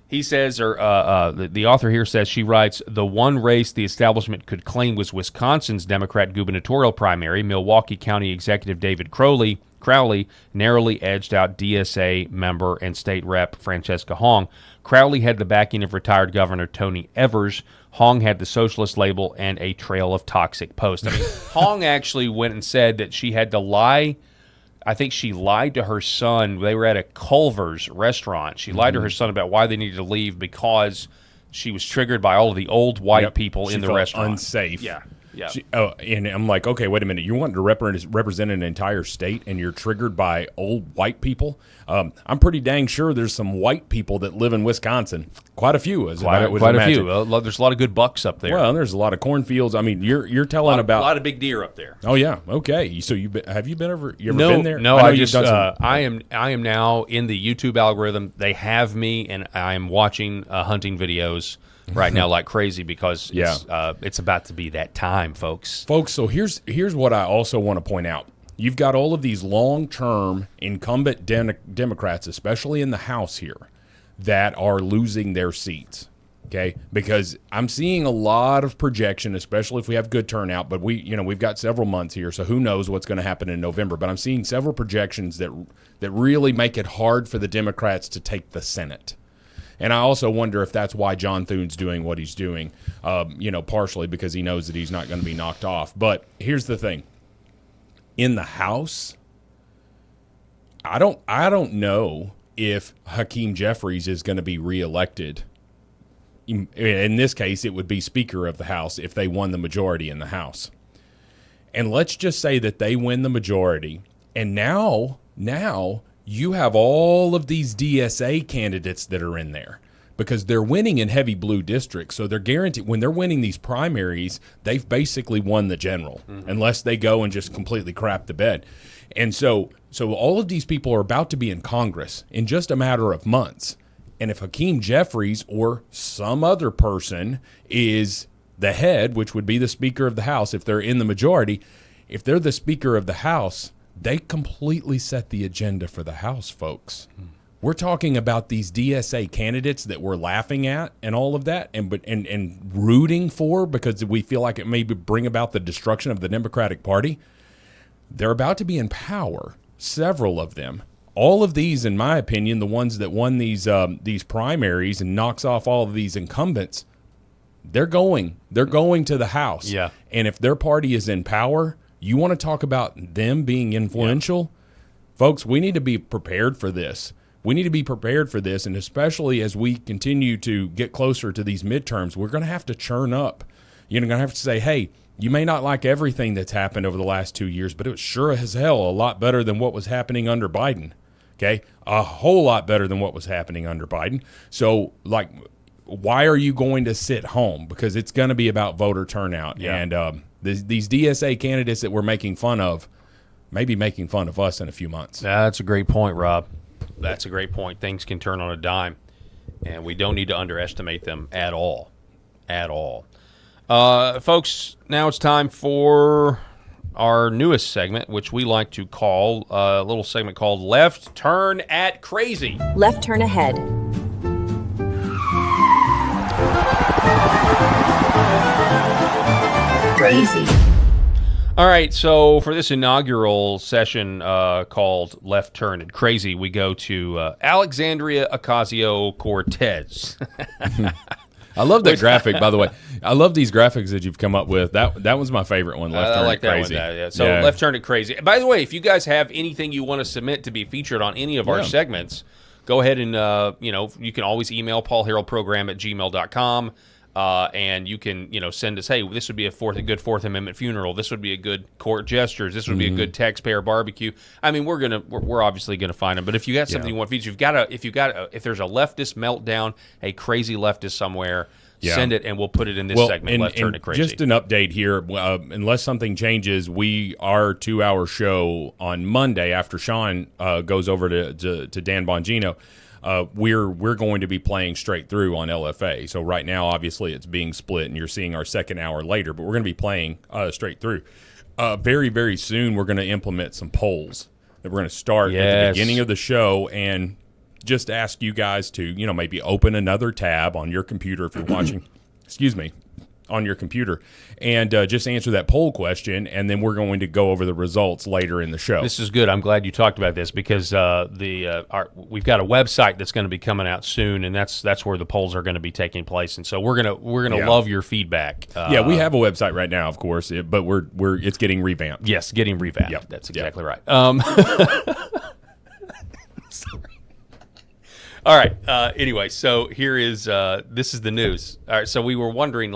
He says, or the author here says, she writes, the one race the establishment could claim was Wisconsin's Democrat gubernatorial primary. Milwaukee County Executive David Crowley narrowly edged out DSA member and state rep Francesca Hong. Crowley had the backing of retired Governor Tony Evers. Hong had the socialist label and a trail of toxic posts. I mean, Hong actually went and said that she had to lie. I think she lied to her son. They were at a Culver's restaurant. She lied to her son about why they needed to leave because she was triggered by all of the old white people in the restaurant. Unsafe. Yeah. Yeah. And I'm like, okay, wait a minute. You want to represent an entire state, and you're triggered by old white people? I'm pretty dang sure there's some white people that live in Wisconsin. Quite a few, quite a few. There's a lot of good bucks up there. Well, there's a lot of cornfields. I mean, you're telling about a lot of big deer up there. Oh yeah, okay. So have you ever no, been there? No, I am now in the YouTube algorithm. They have me, and I am watching hunting videos right now like crazy because it's about to be that time, folks. So here's what I also want to point out. You've got all of these long-term incumbent Democrats, especially in the House here, that are losing their seats. Okay, because I'm seeing a lot of projection, especially if we have good turnout. But we've got several months here, so who knows what's going to happen in November? But I'm seeing several projections that really make it hard for the Democrats to take the Senate. And I also wonder if that's why John Thune's doing what he's doing, partially because he knows that he's not going to be knocked off. But here's the thing. In the House, I don't know if Hakeem Jeffries is going to be reelected. In this case, it would be Speaker of the House if they won the majority in the House. And let's just say that they win the majority, and now Now you have all of these DSA candidates that are in there because they're winning in heavy blue districts. So they're guaranteed when they're winning these primaries, they've basically won the general, unless they go and just completely crap the bed. And so all of these people are about to be in Congress in just a matter of months. And if Hakeem Jeffries or some other person is the head, which would be the Speaker of the House, if they're in the majority, if they're the Speaker of the House, they completely set the agenda for the House, folks. We're talking about these DSA candidates that we're laughing at and all of that and rooting for because we feel like it may bring about the destruction of the Democratic Party. They're about to be in power, several of them. All of these, in my opinion, the ones that won these primaries and knocks off all of these incumbents, they're going to the House. Yeah. And if their party is in power, you want to talk about them being influential? Folks, we need to be prepared for this. We need to be prepared for this, and especially as we continue to get closer to these midterms, we're going to have to churn up. You're going to have to say, hey, you may not like everything that's happened over the last 2 years, but it was sure as hell a lot better than what was happening under Biden, okay? A whole lot better than what was happening under Biden. So, like, why are you going to sit home? Because it's going to be about voter turnout. Yeah. And these DSA candidates that we're making fun of may be making fun of us in a few months. That's a great point, Rob. That's a great point. Things can turn on a dime, and we don't need to underestimate them at all. At all. Folks, now it's time for our newest segment, which we like to call a little segment called Left Turn at Crazy. Left turn ahead. Crazy. All right, so for this inaugural session called Left Turn and Crazy, we go to Alexandria Ocasio-Cortez. I love that graphic, by the way. I love these graphics that you've come up with. That was my favorite one, Left Turn I like and Crazy. That one, yeah. So Left Turn and Crazy. By the way, if you guys have anything you want to submit to be featured on any of our segments, go ahead and, you can always email paulharrellprogram@gmail.com. And you can, send us, hey, this would be a good Fourth Amendment funeral. This would be a good court gestures. This would be a good taxpayer barbecue. I mean, we're obviously gonna find them. But if you got something you want featured, if there's a leftist meltdown, a crazy leftist somewhere, send it and we'll put it in this segment. Left Turn to Crazy. Just an update here. Unless something changes, our 2-hour show on Monday after Sean goes over to Dan Bongino. We're going to be playing straight through on LFA. So right now, obviously, it's being split, and you're seeing our second hour later. But we're going to be playing straight through. Very, very soon, we're going to implement some polls that we're going to start at the beginning of the show and just ask you guys to, maybe open another tab on your computer if you're watching. Excuse me. On your computer, and just answer that poll question, and then we're going to go over the results later in the show. This is good. I'm glad you talked about this because we've got a website that's going to be coming out soon, and that's where the polls are going to be taking place. And so we're gonna love your feedback. We have a website right now, of course, but it's getting revamped. Yes, getting revamped. Yep. That's exactly right. Sorry. All right. Anyway, so here is this is the news. All right. So we were wondering,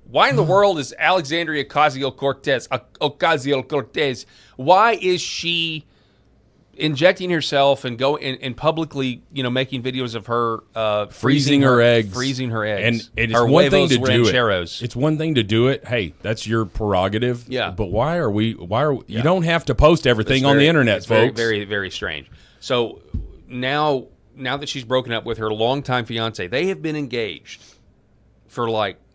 why in the world is Alexandria Ocasio-Cortez? Why is she injecting herself and and publicly, making videos of her freezing her eggs, and it's one thing to do it. It's one thing to do it. Hey, that's your prerogative. Yeah. But why are we? You don't have to post everything on the internet, folks. Very, very, very strange. So now that she's broken up with her longtime fiance, they have been engaged for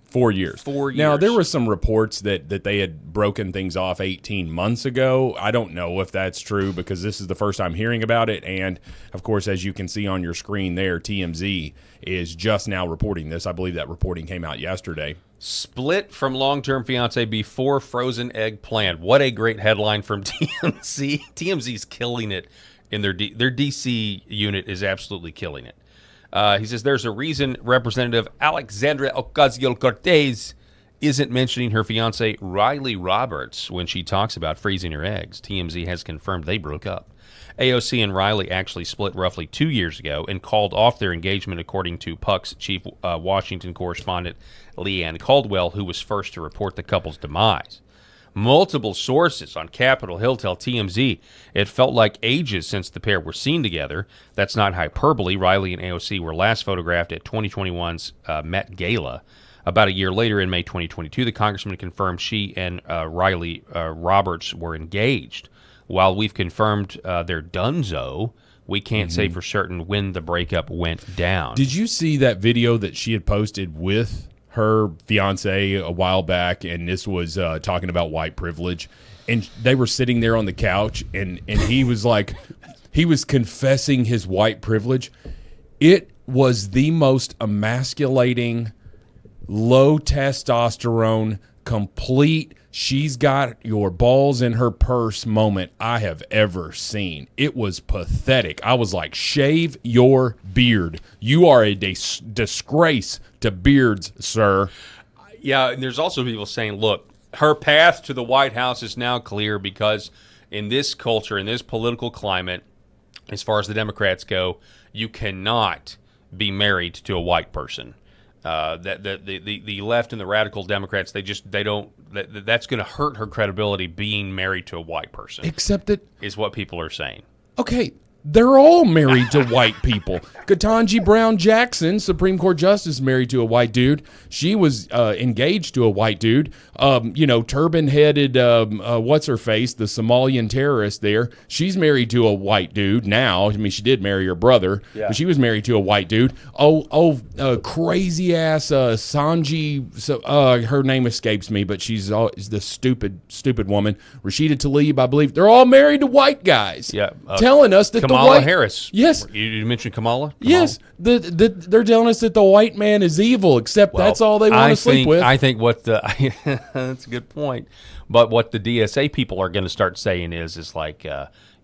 4 years. 4 years. Now, there were some reports that they had broken things off 18 months ago. I don't know if that's true because this is the first time hearing about it. And, of course, as you can see on your screen there, TMZ is just now reporting this. I believe that reporting came out yesterday. Split from long-term fiance before frozen egg plan. What a great headline from TMZ. TMZ's killing it in their DC unit is absolutely killing it. He says there's a reason Representative Alexandria Ocasio-Cortez isn't mentioning her fiancé Riley Roberts when she talks about freezing her eggs. TMZ has confirmed they broke up. AOC and Riley actually split roughly 2 years ago and called off their engagement, according to Puck's chief Washington correspondent Leanne Caldwell, who was first to report the couple's demise. Multiple sources on Capitol Hill tell TMZ it felt like ages since the pair were seen together. That's not hyperbole. Riley and AOC were last photographed at 2021's Met Gala. About a year later, in May 2022, the congressman confirmed she and Riley Roberts were engaged. While we've confirmed they're donezo, we can't say for certain when the breakup went down. Did you see that video that she had posted with her fiance a while back, and this was talking about white privilege, and they were sitting there on the couch, and he was like, he was confessing his white privilege. It was the most emasculating, low testosterone, complete, she's got your balls in her purse moment I have ever seen. It was pathetic. I was like, shave your beard. You are a disgrace to beards, sir. Yeah, and there's also people saying, look, her path to the White House is now clear because in this culture, in this political climate, as far as the Democrats go, you cannot be married to a white person. The left and the radical Democrats, they don't. That's going to hurt her credibility being married to a white person. Except that is what people are saying. Okay, they're all married to white people. Ketanji Brown Jackson, Supreme Court Justice, married to a white dude. She was engaged to a white dude. Turban-headed, what's-her-face, the Somalian terrorist there, she's married to a white dude now. I mean, she did marry her brother, but she was married to a white dude. Crazy-ass Sanji, her name escapes me, but she's the stupid woman. Rashida Tlaib, I believe. They're all married to white guys. Yeah, telling us that Kamala Harris. Yes. You mentioned Kamala? Yes. They're telling us that the white man is evil, except that's all they want to sleep with. I think what that's a good point. But what the DSA people are going to start saying is like,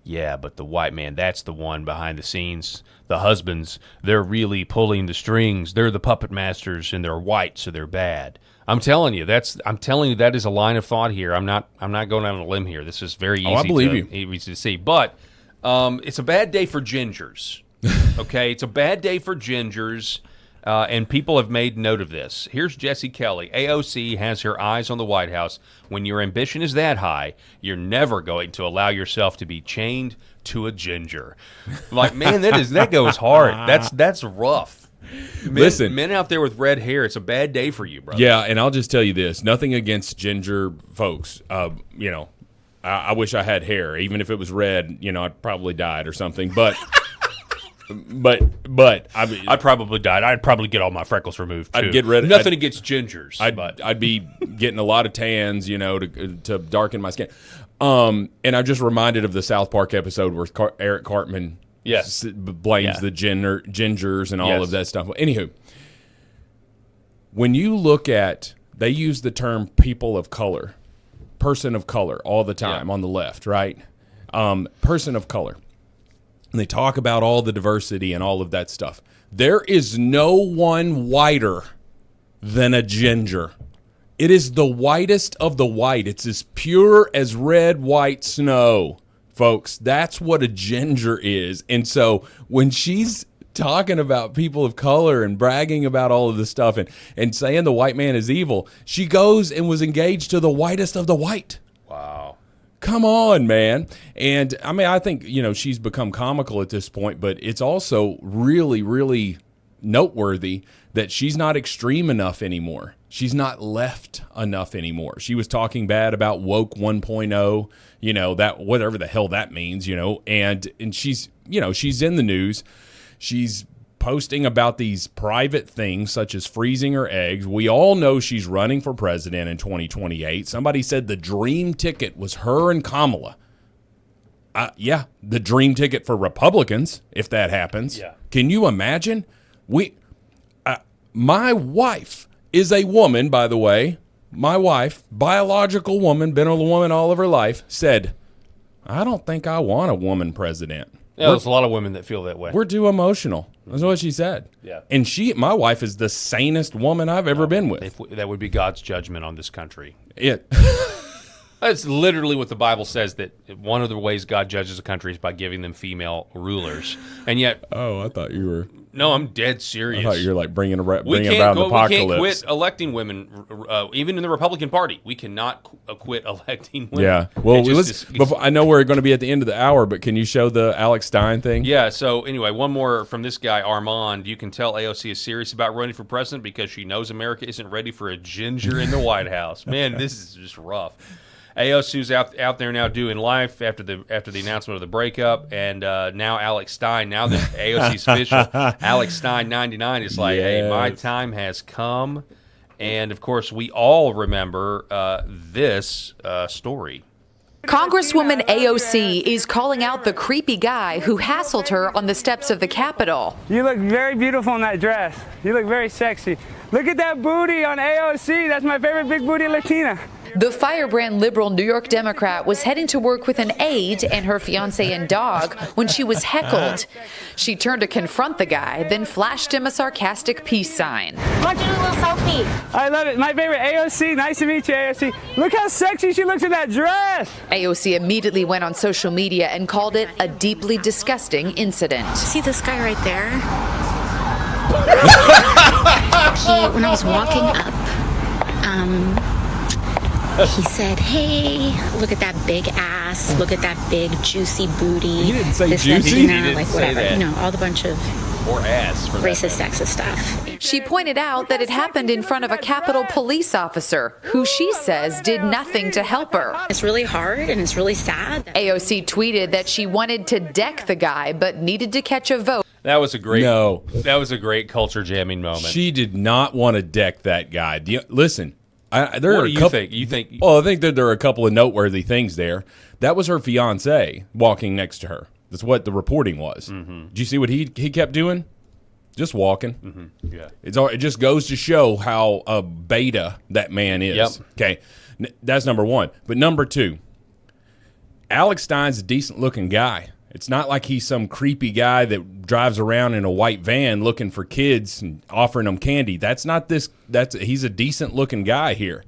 yeah, but the white man, that's the one behind the scenes. The husbands, they're really pulling the strings. They're the puppet masters, and they're white, so they're bad. I'm telling you, that is a line of thought here. I'm not going out on a limb here. This is very easy. I believe you. Easy to see, but it's a bad day for gingers. Okay, it's a bad day for gingers, and people have made note of this. Here's Jesse Kelly. AOC has her eyes on the White House. When your ambition is that high, you're never going to allow yourself to be chained to a ginger. Like, man, that goes hard. That's rough. Listen, men out there with red hair, it's a bad day for you, brother. Yeah, and I'll just tell you this: nothing against ginger folks. I wish I had hair, even if it was red. I'd probably died or something. But, I'd probably died. I'd probably get all my freckles removed too. I'd get rid of nothing against gingers. I'd be getting a lot of tans, to darken my skin. And I'm just reminded of the South Park episode where Eric Cartman blames the gingers and all of that stuff. Anywho, when you look at, they use the term people of color, person of color all the time on the left, right? Person of color. And they talk about all the diversity and all of that stuff. There is no one whiter than a ginger. It is the whitest of the white. It's as pure as red, white snow, folks. That's what a ginger is. And so when she's talking about people of color and bragging about all of this stuff and saying the white man is evil, she goes and was engaged to the whitest of the white. Wow. Come on, man. And I mean, I think, she's become comical at this point, but it's also really, really noteworthy that she's not extreme enough anymore. She's not left enough anymore. She was talking bad about woke 1.0, that whatever the hell that means, and she's, she's in the news. She's posting about these private things such as freezing her eggs. We all know she's running for president in 2028. Somebody said the dream ticket was her and Kamala. The dream ticket for Republicans, if that happens. Yeah. Can you imagine? My wife is a woman, by the way. My wife, biological woman, been a woman all of her life, said, I don't think I want a woman president. Yeah, there's a lot of women that feel that way. We're too emotional. That's what she said. Yeah. And my wife is the sanest woman I've ever been with. That would be God's judgment on this country. That's literally what the Bible says, that one of the ways God judges a country is by giving them female rulers. And yet... Oh, I thought you were... No, I'm dead serious. I thought you were like bringing about the We apocalypse. can't quit electing women, even in the Republican Party. We cannot quit electing women. Yeah. Well, I know we're going to be at the end of the hour, but can you show the Alex Stein thing? Yeah. So anyway, one more from this guy, Armand. You can tell AOC is serious about running for president because she knows America isn't ready for a ginger in the White House. Man, this is just rough. AOC's out there now doing life after the announcement of the breakup, and now Alex Stein. Now that AOC's official, Alex Stein 99 is like, hey, my time has come, and of course we all remember this story. Congresswoman AOC is calling out the creepy guy who hassled her on the steps of the Capitol. You look very beautiful in that dress. You look very sexy. Look at that booty on AOC. That's my favorite big booty Latina. The firebrand liberal New York Democrat was heading to work with an aide and her fiancé and dog when she was heckled. She turned to confront the guy, then flashed him a sarcastic peace sign. Why don't you do a little selfie? I love it. My favorite AOC. Nice to meet you, AOC. Look how sexy she looks in that dress. AOC immediately went on social media and called it a deeply disgusting incident. See this guy right there? When I was walking up, he said, hey, look at that big ass, look at that big juicy booty. He didn't say this juicy. Latina, like whatever, you know, all the bunch of or ass for racist, sexist stuff. She pointed out that it happened in front of a Capitol police officer who she says did nothing to help her. It's really hard and it's really sad. AOC tweeted that she wanted to deck the guy but needed to catch a vote. That was a great culture jamming moment. She did not want to deck that guy. Listen. What do you think? Well, I think that there are a couple of noteworthy things there. That was her fiance walking next to her. That's what the reporting was. Mm-hmm. Did you see what he kept doing? Just walking. Mm-hmm. Yeah. It just goes to show how beta that man is. Yep. Okay, that's number one. But number two, Alex Stein's a decent-looking guy. It's not like he's some creepy guy that drives around in a white van looking for kids and offering them candy. That's not this. He's a decent-looking guy here.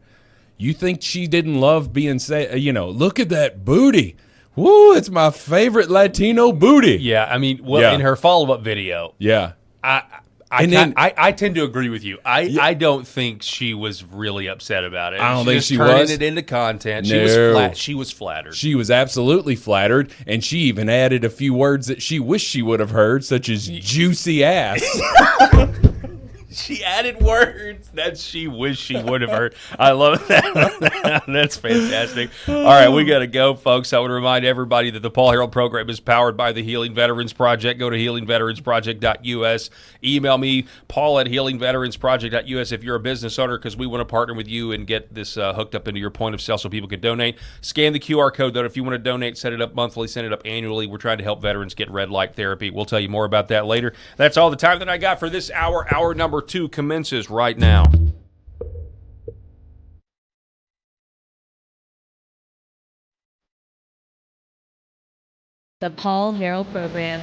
You think she didn't love being look at that booty. Woo, it's my favorite Latino booty. Yeah, I mean, in her follow-up video. Yeah. I tend to agree with you. I don't think she was really upset about it. I don't think she turning was. it into content. No. She was flattered. She was absolutely flattered, and she even added a few words that she wished she would have heard, such as juicy ass. She added words that she wished she would have heard. I love that. That's fantastic. All right, we got to go, folks. I want to remind everybody that the Paul Harrell program is powered by the Healing Veterans Project. Go to healingveteransproject.us. Email me, paul@healingveteransproject.us if you're a business owner, because we want to partner with you and get this hooked up into your point of sale so people can donate. Scan the QR code, though. If you want to donate, set it up monthly, send it up annually. We're trying to help veterans get red light therapy. We'll tell you more about that later. That's all the time that I got for this hour. Hour number 2 commences right now. The Paul Harrell Program.